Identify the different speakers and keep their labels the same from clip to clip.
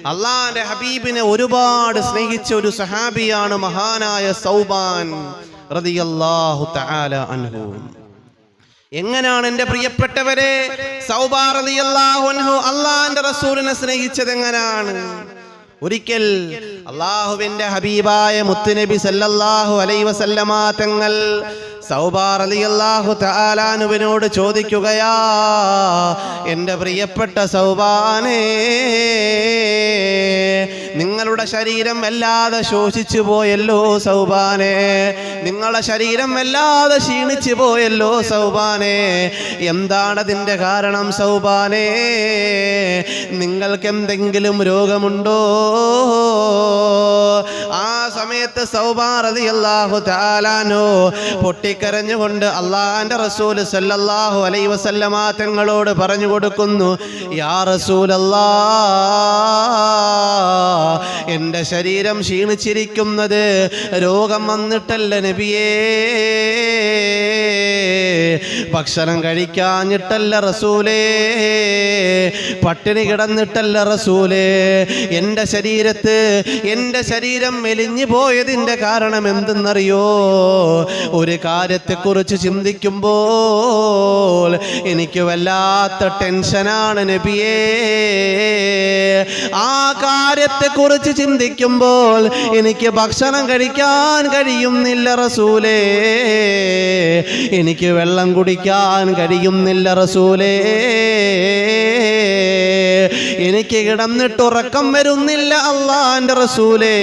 Speaker 1: അള്ളാന്റെ ഹബീബിനെ ഒരുപാട് സ്നേഹിച്ച ഒരു സഹാബിയാണ് മഹാനായ സൗബാൻ റളിയല്ലാഹു തആല അൻഹു. എങ്ങനെയാണ് എൻ്റെ പ്രിയപ്പെട്ടവരെ സൗബാൻ റളിയല്ലാഹു അൻഹു അള്ളാന്റെ റസൂലിനെ സ്നേഹിച്ചത്? എങ്ങനെയാണ്? ഒരിക്കൽ അള്ളാഹുവിന്റെ ഹബീബായ മുത്തുനബി സല്ലല്ലാഹു അലൈഹി വസല്ലമ തങ്ങൾ സൗബാൻ റളിയല്ലാഹു തആല അൻഹുവിനോട് ചോദിക്കുകയാ, എൻ്റെ പ്രിയപ്പെട്ട സൗബാനേ, നിങ്ങളുടെ ശരീരം വല്ലാതെ ശോഷിച്ചു പോയല്ലോ സൗബാനേ, നിങ്ങളുടെ ശരീരം വല്ലാതെ ക്ഷീണിച്ചു പോയല്ലോ സൗബാനേ, എന്താണതിൻ്റെ കാരണം സൗബാനേ? നിങ്ങൾക്ക് എന്തെങ്കിലും രോഗമുണ്ടോ? ആ സമയത്ത് സൗബാൻ റളിയല്ലാഹു തആല അൻഹു പൊട്ടിക്കരഞ്ഞുകൊണ്ട് അള്ളാഹുവിന്റെ റസൂൽ സല്ലല്ലാഹു അലൈഹി വസല്ലമ തങ്ങളോട് പറഞ്ഞു കൊടുക്കുന്നു, യാ റസൂലല്ലാഹ്, എൻ്റെ ശരീരം ക്ഷീണിച്ചിരിക്കുന്നത് രോഗം വന്നിട്ടല്ല നബിയേ, ഭക്ഷണം കഴിക്കാഞ്ഞിട്ടല്ല റസൂലേ, പട്ടിണി കിടന്നിട്ടല്ല റസൂലേ, എൻ്റെ ശരീരം മെലിഞ്ഞു പോയതിൻ്റെ കാരണം എന്തെന്നറിയോ? ഒരു കാര്യത്തെക്കുറിച്ച് ചിന്തിക്കുമ്പോൾ എനിക്ക് വല്ലാത്ത ടെൻഷനാണ് നബിയേ, ആ കാര്യത്തെക്കുറിച്ച് ചിന്തിക്കുമ്പോൾ എനിക്ക് ഭക്ഷണം കഴിക്കാൻ കഴിയുന്നില്ല റസൂലേ, എനിക്ക് വെള്ളം കുടിക്കാൻ കഴിയുന്നില്ല റസൂലേ, എനിക്ക് കിടന്നിട്ട് ഉറക്കം വരുന്നില്ല അള്ളാന്റെ റസൂലേ.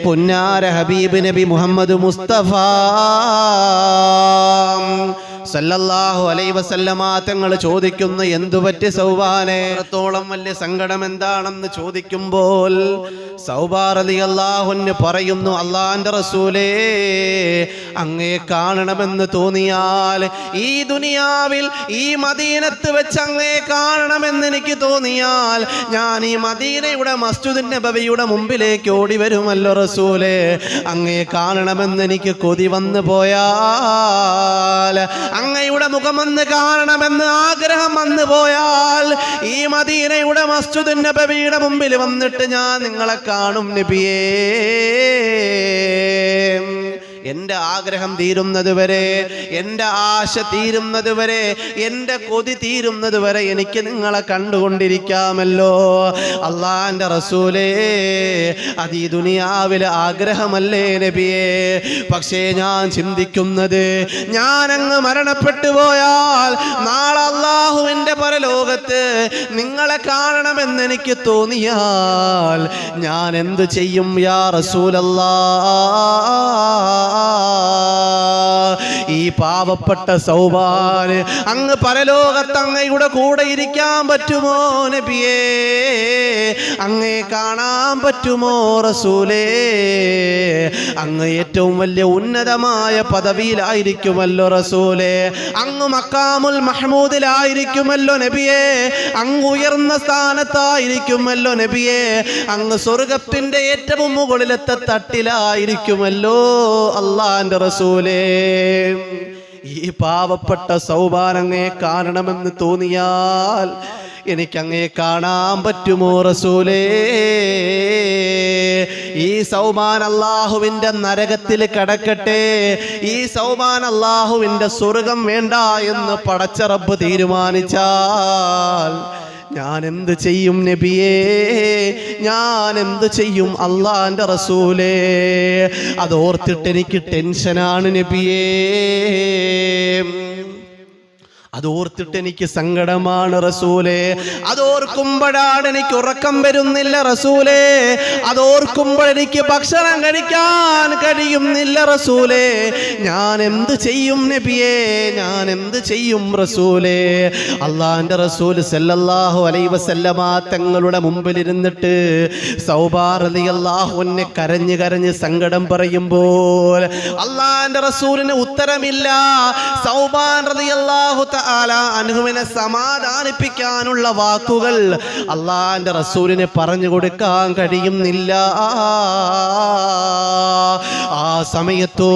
Speaker 1: പുന്നാര ഹബീബ് നബി മുഹമ്മദ് മുസ്തഫ സല്ലല്ലാഹു അലൈഹി വസല്ലമ തങ്ങൾ ചോദിക്കുന്നു, എന്തുപറ്റി സൗബാനെ, അത്രത്തോളം വലിയ സങ്കടം എന്താണെന്ന് ചോദിക്കുമ്പോൾ സൗബാൻ റളിയല്ലാഹു അൻഹു പറയുന്നു, അള്ളാന്റെ റസൂലേ, അങ്ങയെ കാണണമെന്ന് തോന്നിയാൽ, ഈ ദുനിയാവിൽ ഈ മദീനത്ത് വെച്ച് അങ്ങയെ കാണണമെന്ന് എനിക്ക് തോന്നിയാൽ, ഞാൻ ഈ മദീനയുടെ മസ്ജിദുൻ നബവിയുടെ മുമ്പിലേക്ക് ഓടി വരുമല്ലോ റസൂലേ, അങ്ങയെ കാണണമെന്ന് എനിക്ക് കൊതി വന്നു പോയാൽ, അങ്ങയുടെ മുഖമൊന്ന് കാണണമെന്ന് ആഗ്രഹം വന്നു പോയാൽ, ഈ മദീനയുടെ മസ്ജിദുൻ നബവിയുടെ മുമ്പിൽ വന്നിട്ട് ഞാൻ നിങ്ങളെ കാണും നബിയേ. എൻ്റെ ആഗ്രഹം തീരുന്നത് വരെ, എൻ്റെ ആശ തീരുന്നത് വരെ, എൻ്റെ കൊതി തീരുന്നത് വരെ എനിക്ക് നിങ്ങളെ കണ്ടുകൊണ്ടിരിക്കാമല്ലോ. അള്ളാന്റെ റസൂലേ, അത് ഈ ദുനിയാവിലെ ആഗ്രഹമല്ലേ നബിയേ? പക്ഷേ ഞാൻ ചിന്തിക്കുന്നത്, ഞാനങ്ങ് മരണപ്പെട്ടു പോയാൽ നാളെ അള്ളാഹുവിൻ്റെ പരലോകത്ത് നിങ്ങളെ കാണണമെന്ന് എനിക്ക് തോന്നിയാൽ ഞാൻ എന്ത് ചെയ്യും യാ റസൂലല്ലാഹ്? ഈ പാവപ്പെട്ട സൗബാൻ അങ്ങ് പരലോകത്ത് അങ്ങയുടെ കൂടെ ഇരിക്കാൻ പറ്റുമോ നബിയേ? അങ്ങയെ കാണാൻ പറ്റുമോ റസൂലേ? അങ്ങ് ഏറ്റവും വലിയ ഉന്നതമായ പദവിയിലായിരിക്കുമല്ലോ റസൂലേ, അങ്ങ് മഖാമുൽ മഹ്മൂദിലായിരിക്കുമല്ലോ നബിയേ, അങ്ങ് ഉയർന്ന സ്ഥാനത്തായിരിക്കുമല്ലോ നബിയേ, അങ്ങ് സ്വർഗത്തിന്റെ ഏറ്റവും മുകളിലത്തെ തട്ടിലായിരിക്കുമല്ലോ അള്ളാന്റെ റസൂലേ. ഈ പാവപ്പെട്ട സൗബാൻ അങ്ങയെ കാണണമെന്ന് തോന്നിയാൽ എനിക്കങ്ങയെ കാണാൻ പറ്റുമോ റസൂലേ? ഈ സൗബാൻ അള്ളാഹുവിൻ്റെ നരകത്തിൽ കിടക്കട്ടെ, ഈ സൗബാൻ അള്ളാഹുവിൻ്റെ സ്വർഗം വേണ്ട എന്ന് പടച്ച റബ്ബ് തീരുമാനിച്ചാൽ ഞാൻ എന്ത് ചെയ്യും നബിയേ? ഞാൻ എന്ത് ചെയ്യും അള്ളാന്റെ റസൂലേ? അതോർത്തിട്ട് എനിക്ക് ടെൻഷനാണ് നബിയേ, അതോർത്തിട്ട് എനിക്ക് സങ്കടമാണ് റസൂലേ, അതോർക്കുമ്പോഴാണ് എനിക്ക് ഉറക്കം വരുന്നില്ല റസൂലേ, അതോർക്കുമ്പോഴെനിക്ക് ഭക്ഷണം കഴിക്കാൻ കഴിയുന്നില്ല റസൂലേ. ഞാൻ എന്ത് ചെയ്യും നബിയേ? ഞാൻ എന്ത് ചെയ്യും റസൂലേ? അള്ളാന്റെ റസൂൽ സല്ലല്ലാഹു അലൈഹി വസല്ലമ തങ്ങളുടെ മുമ്പിൽ ഇരുന്നിട്ട് സൗബാൻ റളിയല്ലാഹു അൻഹു കരഞ്ഞ് കരഞ്ഞ് സങ്കടം പറയുമ്പോൾ അള്ളാന്റെ റസൂലിന് ഉത്തരമില്ല. സൗബാൻ റളിയല്ലാഹു തആല അൻഹുവിനെ സമാധാനിപ്പിക്കാനുള്ള വാക്കുകൾ അള്ളാന്റെ റസൂലിനെ പറഞ്ഞു കൊടുക്കാൻ കഴിയുന്നില്ല. ആ സമയത്ത്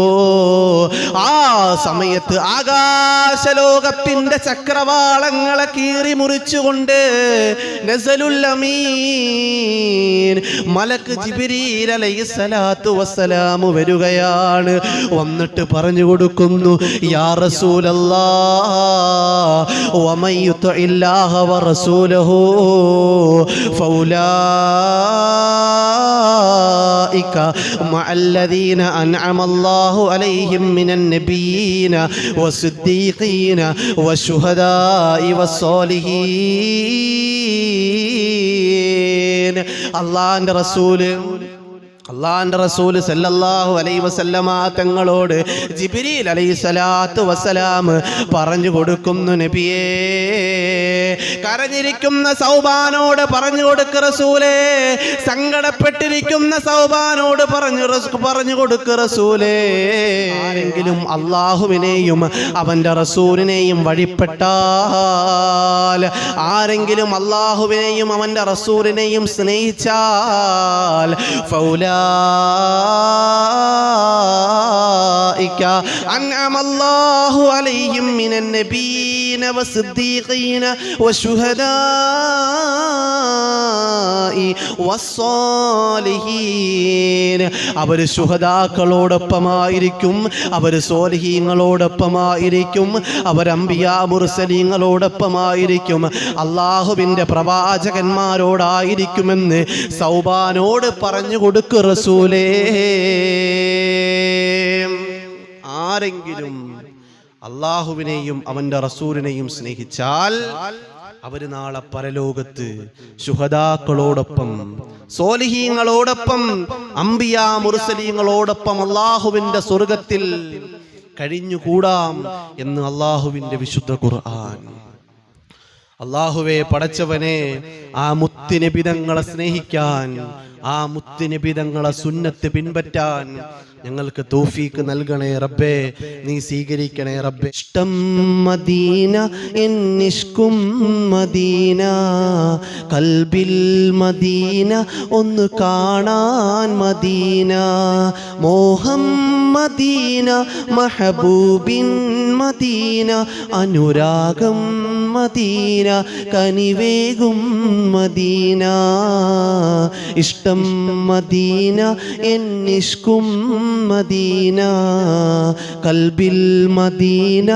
Speaker 1: ആകാശലോകത്തിന്റെ ചക്രവാളങ്ങളെ കീറി മുറിച്ചുകൊണ്ട് നസലുൽ അമീൻ മലക്ക് ജിബ്രീൽ അലൈഹിസ്സലാത്തു വസ്സലാം വരികയാണ്. വന്നിട്ട് പറഞ്ഞു കൊടുക്കുന്നു, യാ റസൂലല്ലാഹ് വമൻ യുതിഇല്ലാഹ വറസൂലഹു ഫൗലായിക മഅല്ലദീന അൻഅമല്ലാഹു അലൈഹിം മിനൻ നബിയ്യീന വസ്സിദ്ദീഖീന വശുഹദാഇ വസ്സാലിഹീൻ. അല്ലാഹുവിന്റെ റസൂൽ സല്ലല്ലാഹു അലൈഹി വസല്ലമ തങ്ങളോട് ജിബ്രീൽ അലൈഹിസ്സലാത്തു വസ്സലാം പറഞ്ഞു കൊടുക്കുന്നു, നബിയേ, കരഞ്ഞിരിക്കുന്ന സൗബാനോട് പറഞ്ഞു കൊടുക്ക് റസൂലേ, സങ്കടപ്പെട്ടിരിക്കുന്ന സൗബാനോട് പറഞ്ഞു കൊടുക്ക് റസൂലേ. ആരെങ്കിലും അള്ളാഹുവിനെയും അവന്റെ റസൂലിനെയും വഴിപ്പെട്ടാൽ, ആരെങ്കിലും അള്ളാഹുവിനെയും അവന്റെ റസൂലിനെയും സ്നേഹിച്ചാൽ أنعم الله عليهم من النبيين والصديقين والشهداء والصالحين. അവർ ശുഹദാക്കളോടൊപ്പമായിരിക്കും, അവർ സ്വാലിഹീങ്ങളോടൊപ്പമായിരിക്കും, അവർ അംബിയാ മുർസലീങ്ങളോടൊപ്പമായിരിക്കും, അള്ളാഹുവിൻ്റെ പ്രവാചകന്മാരോടായിരിക്കുമെന്ന് സൗബാനോട് പറഞ്ഞു കൊടുക്ക് റസൂലേ. ആരെങ്കിലും അള്ളാഹുവിനെയും അവന്റെ റസൂലിനെയും സ്നേഹിച്ചാൽ അവര് നാളെ പരലോകത്ത് ശുഹദാക്കളോടൊപ്പം, സ്വാലിഹീങ്ങളോടൊപ്പം, അംബിയാ മുർസലീങ്ങളോടൊപ്പം അള്ളാഹുവിന്റെ സ്വർഗത്തിൽ കഴിഞ്ഞുകൂടാം എന്ന് അള്ളാഹുവിന്റെ വിശുദ്ധ ഖുർആൻ. അള്ളാഹുവേ, പടച്ചവനെ, ആ മുത്തുനബി തങ്ങളെ സ്നേഹിക്കാൻ, ആ മുത്തുനബി തങ്ങളെ സുന്നത്ത് പിൻപറ്റാൻ ഞങ്ങൾക്ക് തൗഫീക്ക് നൽകണേ റബ്ബേ, നീ സ്വീകരിക്കണേ റബ്ബേ. ഇഷ്ടം മദീന എന്നിഷ്കും മദീന, കൽബിൽ മദീന ഒന്ന് കാണാൻ മദീന, മോഹം മദീന മഹബൂബിൻ മദീന, അനുരാഗം മദീന കനിവേകും മദീന. ഇഷ്ടം മദീന എന്നിഷ്കും മദീന, കൽബിൽ മദീന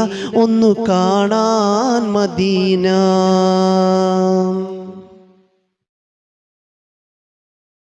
Speaker 1: ഒന്ന് കാണാൻ മദീന.